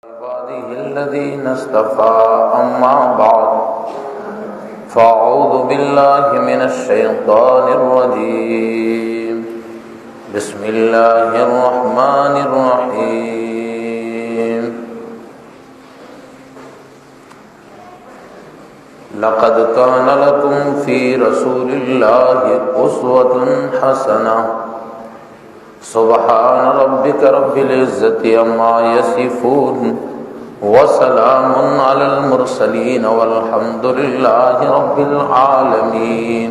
عباده الذين اصطفى أما بعد فأعوذ بالله من الشيطان الرجيم بسم الله الرحمن الرحيم لقد كان لكم في رسول الله أسوة حسنة سبحان ربك رب العزة عما يصفون وسلام على المرسلين والحمد لله رب العالمين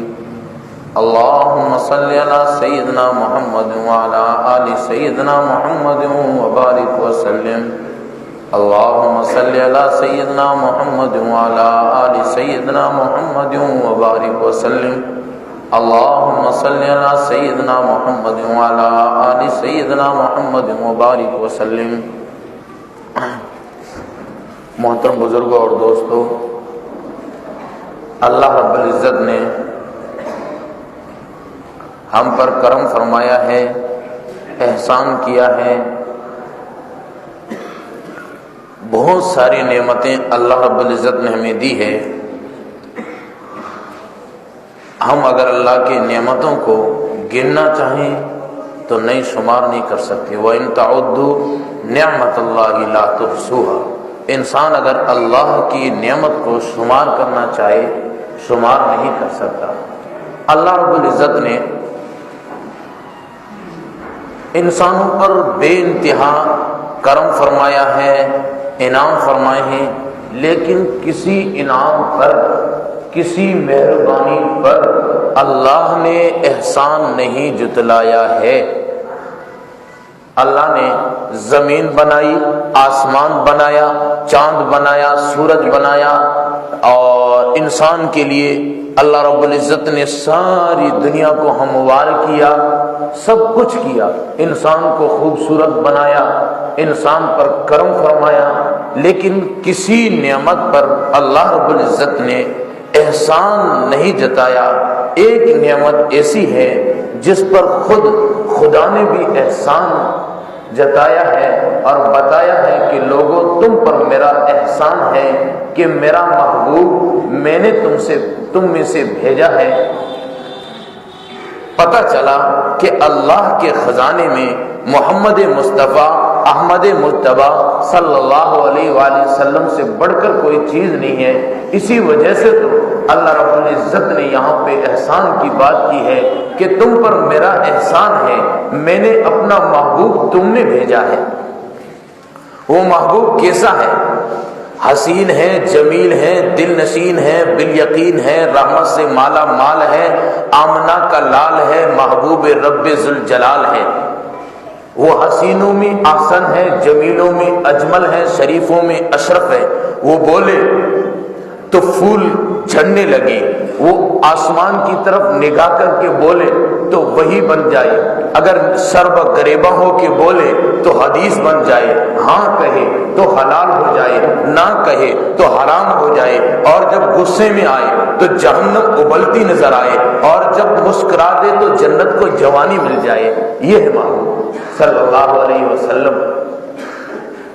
اللهم صل على سيدنا محمد وعلى آل سيدنا محمد وبارك وسلم اللهم صل على سيدنا محمد وعلى آل سيدنا محمد وبارك وسلم اللهم صل على سيدنا محمد وعلى آل سيدنا محمد وبارك وسلم. محترم بزرگوں اور دوستوں، اللہ رب العزت نے ہم پر کرم فرمایا ہے، احسان کیا ہے. بہت ساری نعمتیں اللہ رب العزت نے ہمیں دی ہے. ہم اگر اللہ کی نعمتوں کو گننا چاہیں تو نہیں شمار نہیں کر سکتے. وَإِن تَعُدُّوا نِعْمَةَ اللَّهِ لَا تُحْصُوهَا. انسان اگر اللہ کی نعمت کو شمار کرنا چاہے شمار نہیں کر سکتا. اللہ رب العزت نے انسانوں پر بے انتہا کرم فرمایا ہے، انعام فرمائے ہیں، لیکن کسی انعام پر، کسی مہربانی پر اللہ نے احسان نہیں جتلایا ہے. اللہ نے زمین بنائی، آسمان بنایا، چاند بنایا، سورج بنایا، اور انسان کے لیے اللہ رب العزت نے ساری دنیا کو ہموار کیا، سب کچھ کیا. انسان کو خوبصورت بنایا، انسان پر کرم فرمایا، لیکن کسی نعمت پر اللہ رب العزت نے احسان نہیں جتایا. ایک نعمت ایسی ہے جس پر خود خدا نے بھی احسان جتایا ہے اور بتایا ہے کہ لوگوں تم پر میرا احسان ہے کہ میرا محبوب میں نے تم میں سے بھیجا ہے. پتہ چلا کہ اللہ کے خزانے میں محمد مصطفیٰ احمد مجتبیٰ صلی اللہ علیہ وآلہ وسلم سے بڑھ کر کوئی چیز نہیں ہے. اسی وجہ سے تو اللہ رب العزت نے یہاں پہ احسان کی بات کی ہے کہ تم پر میرا احسان ہے، میں نے اپنا محبوب تم نے بھیجا ہے. وہ محبوب کیسا ہے؟ حسین ہے، جمیل ہے، دل نشین ہے، بالیقین ہے، رحمت سے مالا مال ہے، آمنہ کا لال ہے، محبوب رب ذوالجلال ہے. وہ حسینوں میں احسن ہے، جمیلوں میں اجمل ہے، شریفوں میں اشرف ہے. وہ بولے تو پھول جھڑنے لگے، وہ آسمان کی طرف نگاہ کر کے بولے تو وہی بن جائے. اگر سرب گریباں ہو کے بولے تو حدیث بن جائے. ہاں کہے تو حلال ہو جائے، نہ کہے تو حرام ہو جائے. اور جب غصے میں آئے تو جہنم ابلتی نظر آئے، اور جب مسکرا دے تو جنت کو جوانی مل جائے. یہ ہے محبوب صلی اللہ علیہ وسلم.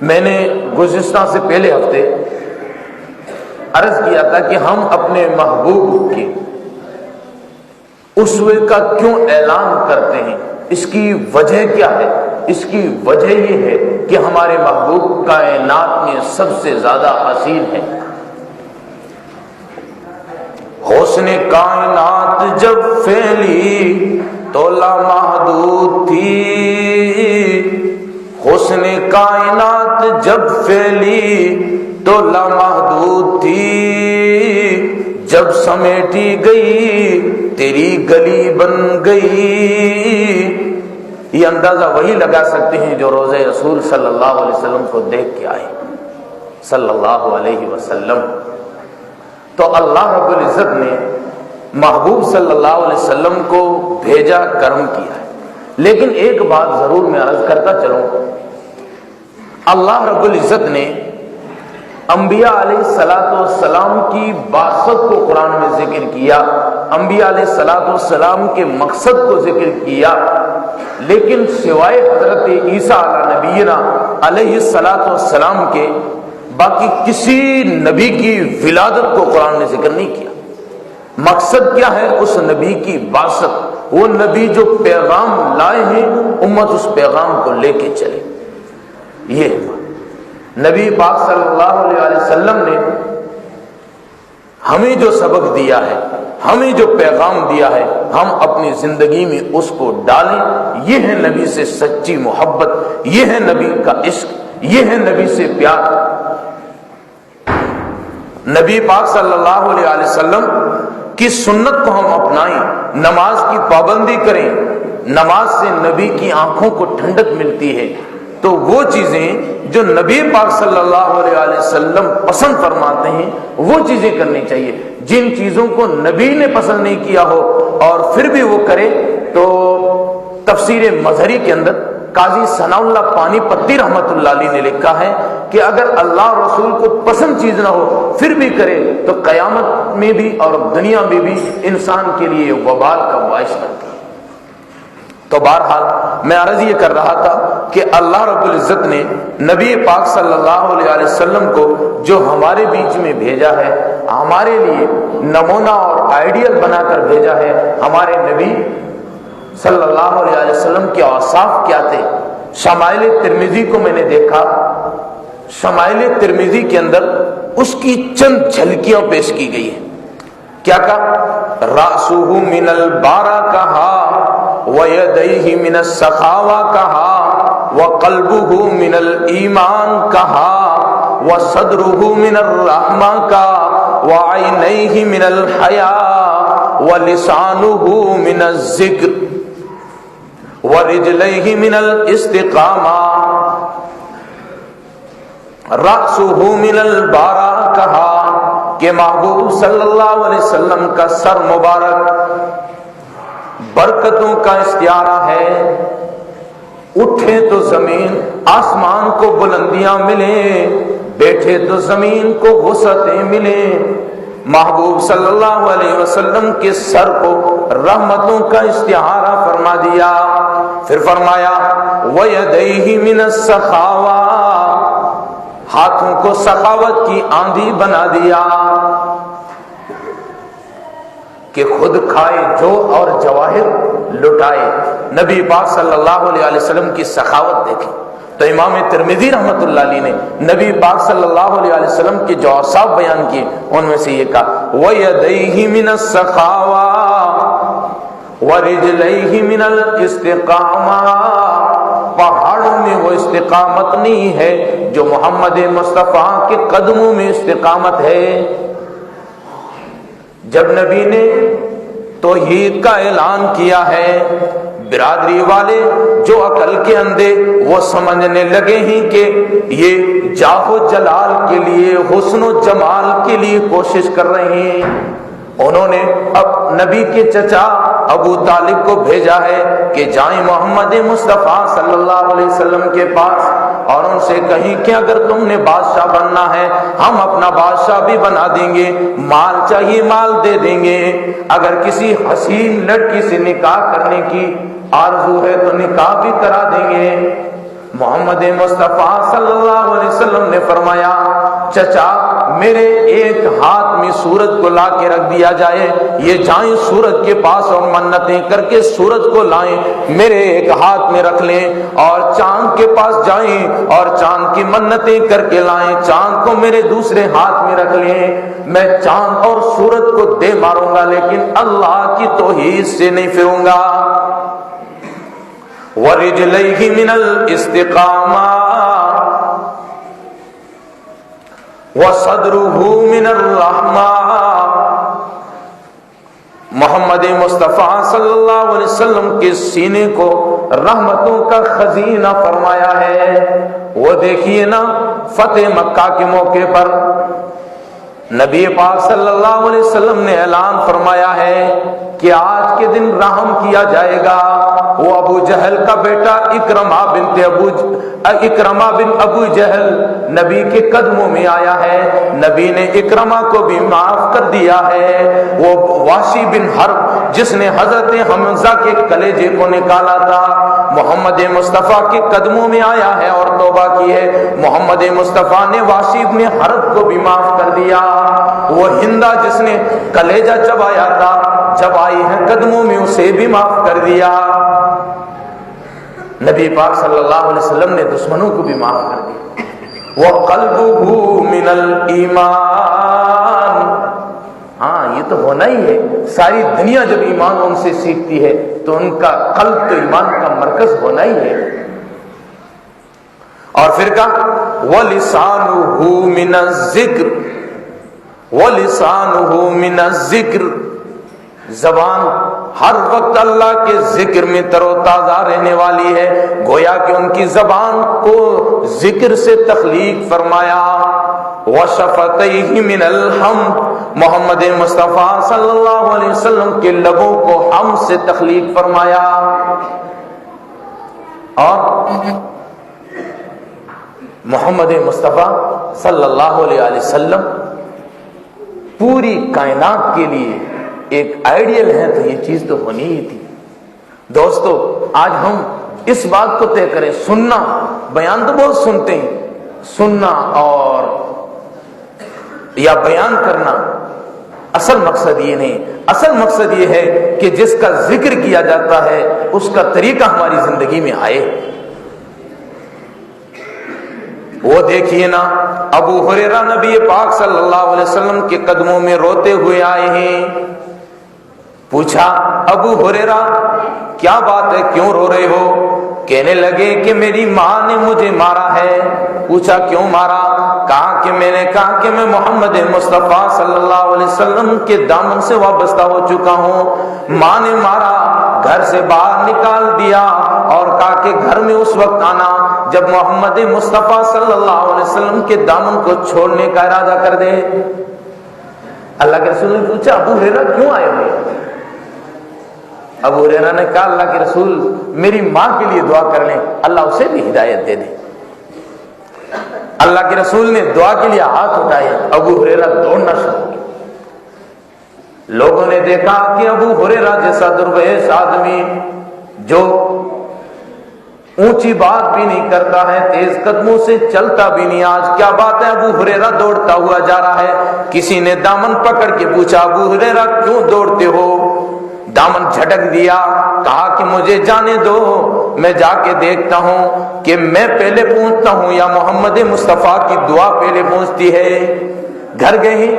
میں نے گزشتہ سے پہلے ہفتے عرض کیا تھا کہ ہم اپنے محبوب کے اسوے کا کیوں اعلان کرتے ہیں، اس کی وجہ کیا ہے؟ اس کی وجہ یہ ہے کہ ہمارے محبوب کائنات میں سب سے زیادہ حسین ہے. حسن کائنات جب پھیلی تو لامحدود تھی، حسن کائنات جب پھیلی تو لامحدود تھی، جب سمیٹی گئی تیری گلی بن گئی. یہ اندازہ وہی لگا سکتے ہیں جو روضہ رسول صلی اللہ علیہ وسلم کو دیکھ کے آئے صلی اللہ علیہ وسلم. تو اللہ رب العزت نے محبوب صلی اللہ علیہ وسلم کو بھیجا، کرم کیا ہے. لیکن ایک بات ضرور میں عرض کرتا چلوں، اللہ رب العزت نے انبیاء علیہ السلام کی بعثت کو قرآن میں ذکر کیا، انبیاء علیہ السلام کے مقصد کو ذکر کیا. لیکن سوائے حضرت عیسیٰ علیہ نبینا علیہ الصلوۃ والسلام کے باقی کسی نبی کی ولادت کو قرآن نے ذکر نہیں کیا۔ مقصد کیا ہے؟ اس نبی کی بعثت، وہ نبی جو پیغام لائے ہیں امت اس پیغام کو لے کے چلے۔ یہ نبی پاک صلی اللہ علیہ وسلم نے ہمیں جو سبق دیا ہے، ہمیں جو پیغام دیا ہے، ہم اپنی زندگی میں اس کو ڈالیں۔ یہ ہے نبی سے سچی محبت، یہ ہے نبی کا عشق، یہ ہے نبی سے پیار۔ نبی پاک صلی اللہ علیہ وسلم کی سنت کو ہم اپنائیں، نماز کی پابندی کریں۔ نماز سے نبی کی آنکھوں کو ٹھنڈک ملتی ہے۔ تو وہ چیزیں جو نبی پاک صلی اللہ علیہ وسلم پسند فرماتے ہیں وہ چیزیں کرنی چاہیے۔ جن چیزوں کو نبی نے پسند نہیں کیا ہو اور پھر بھی وہ کرے، تو تفسیر مظہری کے اندر قاضی ثناء اللہ پانی پتی رحمت اللہ علیہ نے لکھا ہے کہ اگر اللہ رسول کو پسند چیز نہ ہو پھر بھی کرے تو قیامت میں بھی اور دنیا میں بھی انسان کے لیے وبال کا باعث بنتا ہے۔ تو بہرحال میں عرض یہ کر رہا تھا کہ اللہ رب العزت نے نبی پاک صلی اللہ علیہ وسلم کو جو ہمارے بیچ میں بھیجا ہے، ہمارے لیے نمونہ اور آئیڈیل بنا کر بھیجا ہے۔ ہمارے نبی صلی اللہ علیہ وسلم کے اوصاف کیا تھے؟ شمائل ترمذی کو میں نے دیکھا، شمائل ترمذی کے اندر اس کی چند جھلکیاں پیش کی گئی ہیں۔ کیا کہا؟ رأسہ من البارہ کہا، وَيَدَيْهِ مِنَ السَّخَاوَةِ کہا، وَقَلْبُهُ مِنَ الْإِيمَانِ کہا، وَصَدْرُهُ مِنَ الرَّحْمَةِ کہا، وَعَيْنَيْهِ مِنَ الْحَيَاءِ، وَلِسَانُهُ مِنَ الذِّكْرِ، وَرِجْلَيْهِ مِنَ الْإِسْتِقَامَةِ۔ رأسه من البارہ کہا کہ محبوب صلی اللہ علیہ وسلم کا سر مبارک برکتوں کا استعارہ ہے۔ اٹھے تو زمین آسمان کو بلندیاں ملیں، بیٹھے تو زمین کو وسعتیں ملیں۔ محبوب صلی اللہ علیہ وسلم کے سر کو رحمتوں کا استعارہ فرما دیا۔ پھر فرمایا وَيَدَيْهِ مِنَ السَّخَاوَةِ، ہاتھوں کو سخاوت کی آندھی بنا دیا کہ خود کھائے جو اور جواہر لٹائے۔ نبی پاک صلی اللہ علیہ وسلم کی سخاوت دیکھیں تو امام ترمذی رحمت اللہ علیہ نے نبی پاک صلی اللہ علیہ وسلم کے جو اوصاف بیان کیے ان میں سے یہ کہا وَيَدَيْهِ مِنَ السَّخَاوَةِ وَرِجْلَيْهِ مِنَ الْإِسْتِقَامَةِ۔ پہاڑوں میں وہ استقامت نہیں ہے جو محمد مصطفیٰ کے قدموں میں استقامت ہے۔ جب نبی نے توحید کا اعلان کیا ہے، برادری والے جو عقل کے اندھے وہ سمجھنے لگے ہیں کہ یہ جاہ و جلال کے لیے، حسن و جمال کے لیے کوشش کر رہے ہیں، انہوں نے اب نبی کے چچا ابو طالب کو بھیجا ہے کہ جائیں محمد مصطفیٰ صلی اللہ علیہ وسلم کے پاس اور ان سے کہیں کہ اگر تم نے بادشاہ بننا ہے ہم اپنا بادشاہ بھی بنا دیں گے، مال چاہیے مال دے دیں گے، اگر کسی حسین لڑکی سے نکاح کرنے کی آرزو ہے تو نکاح بھی کرا دیں گے۔ محمد مصطفیٰ صلی اللہ علیہ وسلم نے فرمایا چچا میرے ایک ہاتھ میں سورج کو لا کے رکھ دیا جائے، یہ جائیں سورج کے پاس اور منتیں کر کے سورج کو لائیں، میرے ایک ہاتھ میں رکھ لیں، اور چاند کے پاس جائیں اور چاند کی منتیں کر کے لائیں، چاند کو میرے دوسرے ہاتھ میں رکھ لیں، میں چاند اور سورج کو دے ماروں گا لیکن اللہ کی توحید سے نہیں پھروں گا۔ وَرِجْلَيْهِ مِنَ الْإِسْتِقَامَةِ وَصَدْرُهُ مِنَ الرَّحْمَةِ۔ محمد مصطفیٰ صلی اللہ علیہ وسلم کے سینے کو رحمتوں کا خزینہ فرمایا ہے۔ وہ دیکھیے نا فتح مکہ کے موقع پر نبی پاک صلی اللہ علیہ وسلم نے اعلان فرمایا ہے کہ آج کے دن رحم کیا جائے گا۔ وہ ابو جہل کا بیٹا اکرمہ بن ابو جہل نبی کے قدموں میں آیا ہے، نبی نے اکرمہ کو بھی معاف کر دیا ہے۔ وہ واشی بن حرب جس نے حضرت حمزہ کے کلیجے کو نکالا تھا، محمد مصطفیٰ کے قدموں میں آیا ہے اور توبہ کی ہے۔ محمد مصطفیٰ نے واشی بن حرب کو بھی معاف کر دیا۔ وہ ہندا جس نے کلیجہ چبایا تھا، جب آئی ہے قدموں میں اسے بھی معاف کر دیا۔ نبی پاک صلی اللہ علیہ وسلم نے دشمنوں کو بھی معاف کر دیا۔ وَقَلْبُهُ مِنَ الْإِيمَانِ، ہاں یہ تو ہونا ہی ہے، ساری دنیا جب ایمان ان سے سیکھتی ہے تو ان کا قلب تو ایمان کا مرکز ہونا ہی ہے۔ اور پھر کہا وَلِسَانُهُ مِنَ الذِّكْرِ، وَلِسَانُهُ مِنَ الذِّكْرِ، زبان ہر وقت اللہ کے ذکر میں تر و تازہ رہنے والی ہے، گویا کہ ان کی زبان کو ذکر سے تخلیق فرمایا۔ وَشَفَتَيْهِ مِنَ الْحَمْدِ، محمد مصطفیٰ صلی اللہ علیہ وسلم کے لبوں کو حمد سے تخلیق فرمایا۔ اور محمد مصطفیٰ صلی اللہ علیہ وسلم پوری کائنات کے لیے ایک آئیڈیل ہے، تو یہ چیز تو ہونی ہی تھی۔ دوستو آج ہم اس بات کو طے کریں، سننا، بیان تو بہت سنتے ہیں، سننا اور یا بیان کرنا اصل مقصد یہ نہیں، اصل مقصد یہ ہے کہ جس کا ذکر کیا جاتا ہے اس کا طریقہ ہماری زندگی میں آئے۔ وہ دیکھیے نا، ابو ہریرہ نبی پاک صلی اللہ علیہ وسلم کے قدموں میں روتے ہوئے آئے ہیں۔ پوچھا ابو ہریرہ کیا بات ہے، کیوں رو رہے ہو؟ کہنے لگے کہ میری ماں نے مجھے مارا ہے۔ پوچھا کیوں مارا؟ کہا کہ میں نے کہا کہ میں محمد مصطفیٰ صلی اللہ علیہ وسلم کے دامن سے وابستہ ہو چکا ہوں، ماں نے مارا، گھر سے باہر نکال دیا اور کہا کہ گھر میں اس وقت آنا جب محمد مصطفیٰ صلی اللہ علیہ وسلم کے دامن کو چھوڑنے کا ارادہ کر دے۔ اللہ کے رسول نے پوچھا ابو ہریرہ کیوں آئے ہوئے؟ ابو ہریرہ نے کہا اللہ کے رسول میری ماں کے لیے دعا کر لیں، اللہ اسے بھی ہدایت دے دے۔ اللہ کے رسول نے دعا کے لیے ہاتھ اٹھائے، ابو ہریرہ دوڑنا شروع ہو گیا۔ لوگوں نے دیکھا کہ ابو ہریرہ جیسا درویش آدمی جو اونچی بات بھی نہیں کرتا ہے، تیز قدموں سے چلتا بھی نہیں، آج کیا بات ہے؟ ابو ہریرہ دوڑتا ہوا جا رہا ہے۔ کسی نے دامن پکڑ کے پوچھا ابو ہریرہ کیوں دوڑتے ہو؟ دامن جھٹک دیا، کہا کہ مجھے جانے دو، میں جا کے دیکھتا ہوں کہ میں پہلے پہنچتا ہوں یا محمد مصطفیٰ کی دعا پہلے پہنچتی ہے۔ گھر گئی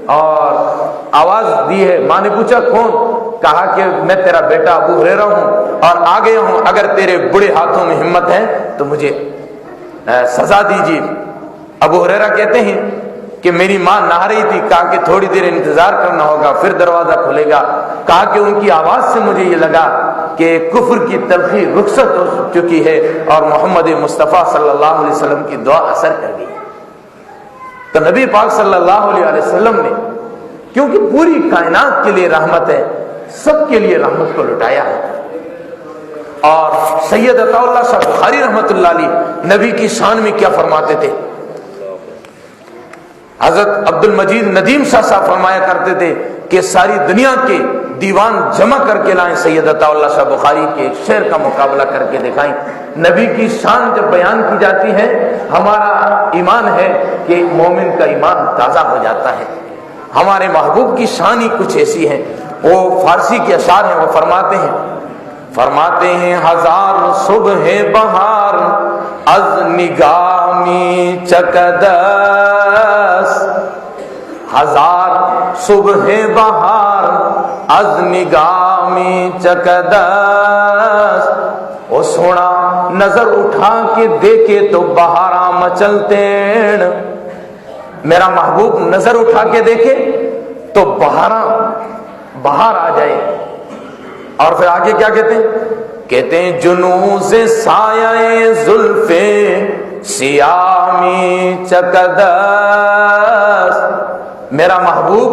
اور آواز دی ہے، ماں نے پوچھا کون؟ کہا کہ میں تیرا بیٹا ابو ہریرہ ہوں اور آ گیا ہوں، اگر تیرے بڑے ہاتھوں میں ہمت ہے تو مجھے سزا دیجیے۔ ابو ہریرہ کہتے ہیں کہ میری ماں نہا رہی تھی، کہا کہ تھوڑی دیر انتظار کرنا ہوگا پھر دروازہ کھلے گا۔ کہا کہ ان کی آواز سے مجھے یہ لگا کہ کفر کی تلخی رخصت ہو چکی ہے اور محمد مصطفیٰ صلی اللہ علیہ وسلم کی دعا اثر کر گئی۔ تو نبی پاک صلی اللہ علیہ وسلم نے کیونکہ پوری کائنات کے لیے رحمت ہے، سب کے لیے رحمت کو لٹایا ہے۔ اور سید عطا اللہ شاہ بخاری رحمت اللہ علیہ نبی کی شان میں کیا فرماتے تھے؟ حضرت عبد المجید ندیم شاہ صاحب فرمایا کرتے تھے کہ ساری دنیا کے دیوان جمع کر کے لائیں، سید عطا اللہ شاہ بخاری کے ایک شعر کا مقابلہ کر کے دکھائیں۔ نبی کی شان جب بیان کی جاتی ہے، ہمارا ایمان ہے کہ مومن کا ایمان تازہ ہو جاتا ہے۔ ہمارے محبوب کی شان ہی کچھ ایسی ہے، وہ فارسی کے اشعار ہیں، وہ فرماتے ہیں ہزار صبح بہار از نگامی چکدس، ہزار صبح بہار از نگامی چکدس، وہ سونا نظر اٹھا کے دیکھے تو بہاراں مچلتے، میرا محبوب نظر اٹھا کے دیکھے تو بہار آ جائے۔ اور پھر آگے کیا کہتے ہیں جنوں سے سایہ زلف سیامی چکدس، میرا محبوب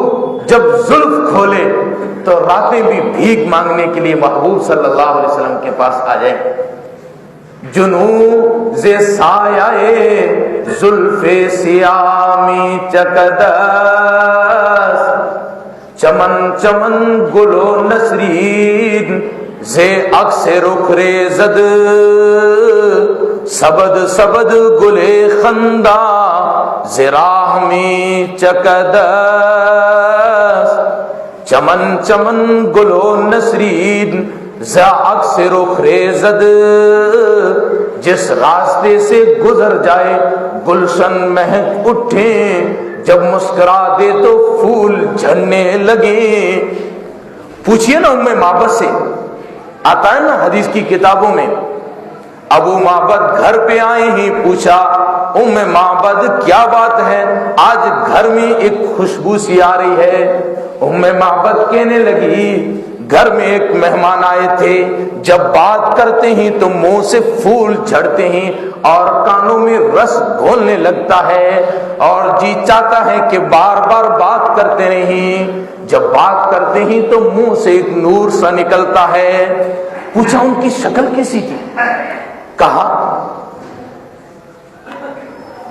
جب زلف کھولے تو راتیں بھی بھیک مانگنے کے لیے محبوب صلی اللہ علیہ وسلم کے پاس آ جائیں. جنوں ز سایہ زلف سیامی چکدس چمن چمن گلو نسرین زے اکس رخ ریزد سبد سبد گلے خندہ زراہ میں چکدس چمن چمن گلو نسرین زا اکس رخ ریزد جس راستے سے گزر جائے گلشن مہک اٹھے جب مسکرا دے تو پھول جھڑنے لگے. پوچھئے نا ام معبد سے، آتا ہے نا حدیث کی کتابوں میں، ابو معبد گھر پہ آئے ہی پوچھا ام معبد کیا بات ہے، آج گھر میں ایک خوشبو سی آ رہی ہے. ام معبد کہنے لگی گھر میں ایک مہمان آئے تھے، جب بات کرتے ہیں تو منہ سے پھول جھڑتے ہیں اور کانوں میں رس گھولنے لگتا ہے اور جی چاہتا ہے کہ بار بار بات کرتے رہیں. جب بات کرتے ہیں تو منہ سے ایک نور سا نکلتا ہے. پوچھا ان کی شکل کیسی تھی؟ کہا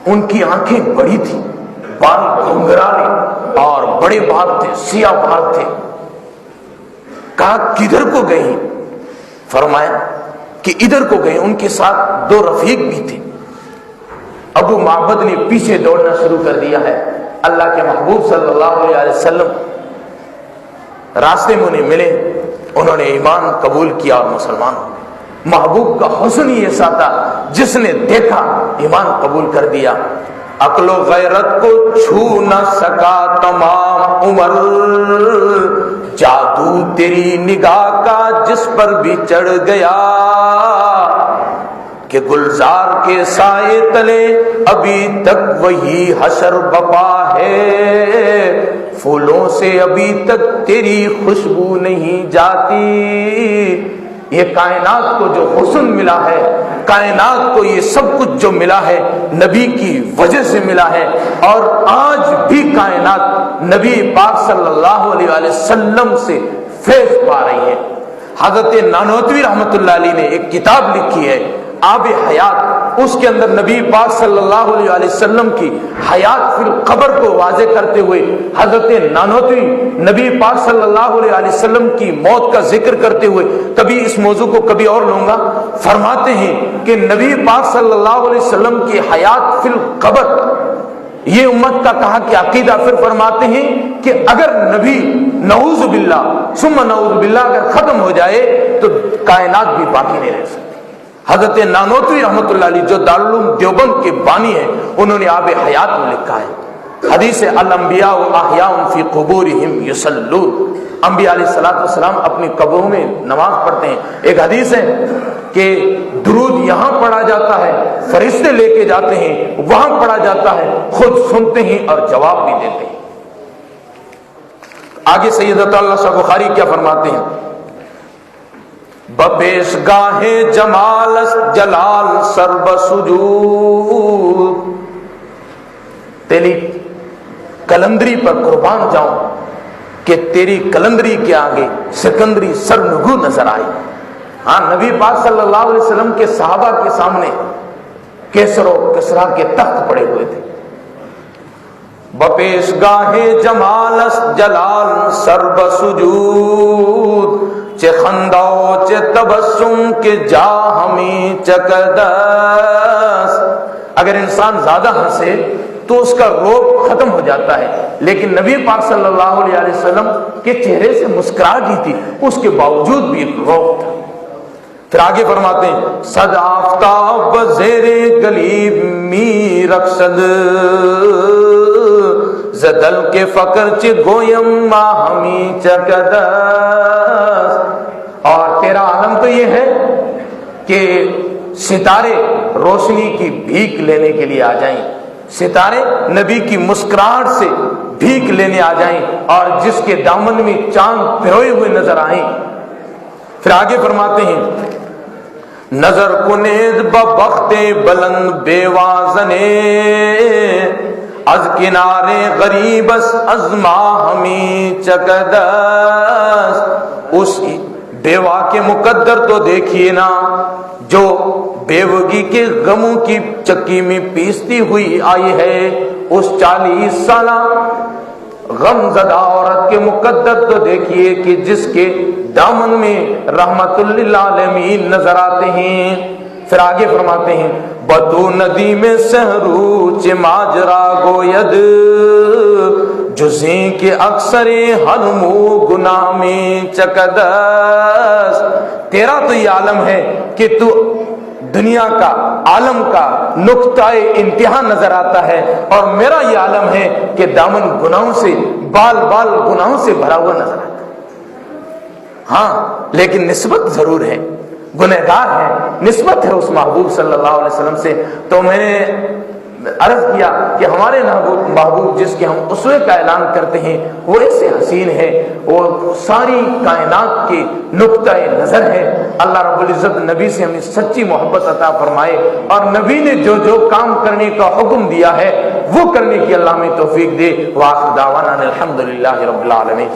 ان کی آنکھیں بڑی تھی، بال گھنگرالے اور بڑے بال تھے، سیاہ بال تھے. کہا کدھر کو گئی؟ فرمایا کہ ادھر کو گئے. ان کے ساتھ دو رفیق بھی تھے. ابو معبد نے پیچھے دوڑنا شروع کر دیا ہے. اللہ کے محبوب صلی اللہ علیہ وسلم راستے میں انہیں ملے، انہوں نے ایمان قبول کیا اور مسلمان ہو گئے. محبوب کا حسن ہی ایسا تھا، جس نے دیکھا ایمان قبول کر دیا. عقل و غیرت کو چھو نہ سکا تمام عمر، جادو تیری نگاہ کا جس پر بھی چڑھ گیا، کہ گلزار کے سائے تلے ابھی تک وہی حشر بپا ہے، پھولوں سے ابھی تک تیری خوشبو نہیں جاتی. یہ کائنات کو جو حسن ملا ہے، کائنات کو یہ سب کچھ جو ملا ہے، نبی کی وجہ سے ملا ہے. اور آج بھی کائنات نبی پاک صلی اللہ علیہ وسلم سے فیض پا رہی ہے. حضرت نانوتوی رحمۃ اللہ علیہ نے ایک کتاب لکھی ہے آب حیات، اس کے اندر نبی پاک صلی اللہ علیہ وسلم کی حیات فی القبر کو واضح کرتے ہوئے حضرت نانوتوی نبی پاک صلی اللہ علیہ وسلم کی موت کا ذکر کرتے ہوئے، کبھی اس موضوع کو کبھی اور لوں گا، فرماتے ہیں کہ نبی پاک صلی اللہ علیہ وسلم کی حیات فی القبر یہ امت کا کہا کہ عقیدہ. پھر فرماتے ہیں کہ اگر نبی نعوذ باللہ ثم نعوذ باللہ اگر ختم ہو جائے تو کائنات بھی باقی نہیں رہ سکتی. حضرت نانوتوی رحمۃ اللہ علیہ جو دارالعلوم دیوبند کے بانی ہیں، انہوں نے آب حیات میں لکھا ہے حدیث الانبیاء احیاء فی قبورہم یصلون، انبیاء علیہ السلام اپنی قبروں میں نماز پڑھتے ہیں. ایک حدیث ہے کہ درود یہاں پڑھا جاتا ہے، فرشتے لے کے جاتے ہیں، وہاں پڑھا جاتا ہے، خود سنتے ہیں اور جواب بھی دیتے ہیں. آگے سیدۃ اللہ بخاری کیا فرماتے ہیں؟ بپیش گاہ جمال جلال سر بسجود، تیری کلندری پر قربان جاؤں کہ تیری کلندری کے آگے سکندری سر نگو نظر آئی. ہاں نبی پاک صلی اللہ علیہ وسلم کے صحابہ کے سامنے کیسر و کسرا کے تخت پڑے ہوئے تھے. بپیش گاہ جمال جلال سر بسجود، چے خنداؤ چے تبسم کے جا ہمیں چکدس. اگر انسان زیادہ ہنسے تو اس کا روب ختم ہو جاتا ہے، لیکن نبی پاک صلی اللہ علیہ وسلم کے چہرے سے مسکراہٹ ہی تھی، اس کے باوجود بھی ایک روب تھا. پھر آگے فرماتے ہیں صد آفتاب زیر گلیب می رخصد، زدل کے فقر چ گویم ما ہمیں چکدس. اور تیرا عالم تو یہ ہے کہ ستارے روشنی کی بھیک لینے کے لیے آ جائیں، ستارے نبی کی مسکراہٹ سے بھیک لینے آ جائیں اور جس کے دامن میں چاند پروئے ہوئے نظر آئیں. پھر آگے فرماتے ہیں نظر کنید ببخت بلند بے وازنے، از کنارے غریبس از ماہمی چکدس، اس بیوہ کے مقدر تو دیکھیے نا جو بیوگی کے غموں کی چکی میں پیستی ہوئی آئی ہے، اس 40 سالہ غم زدہ عورت کے مقدر تو دیکھیے کہ جس کے دامن میں رحمت للعالمین نظر آتے ہیں۔ پھر آگے فرماتے ہیں بدو ندی میں سہروچ ماجرا گوید، جزیں کے اکثر ہنمو گناہ میں چکدس۔ تیرا تو یہ عالم ہے کہ تو دنیا کا عالم کا نقطہ انتہا نظر آتا ہے، اور میرا یہ عالم ہے کہ دامن گناہوں سے بال بال گناہوں سے بھرا ہوا نظر آتا ہے۔ ہاں لیکن نسبت ضرور ہے، گنہگار ہے، نسبت ہے اس محبوب صلی اللہ علیہ وسلم سے۔ تو میں نے عرض کیا کہ ہمارے محبوب جس کے ہم اسوے کا اعلان کرتے ہیں وہ ایسے حسین ہے، وہ ساری کائنات کے نقطہ نظر ہے۔ اللہ رب العزت نبی سے ہمیں سچی محبت عطا فرمائے، اور نبی نے جو جو کام کرنے کا حکم دیا ہے وہ کرنے کی اللہ ہمیں توفیق دے۔ وآخر دعوانا الحمدللہ رب العالمین۔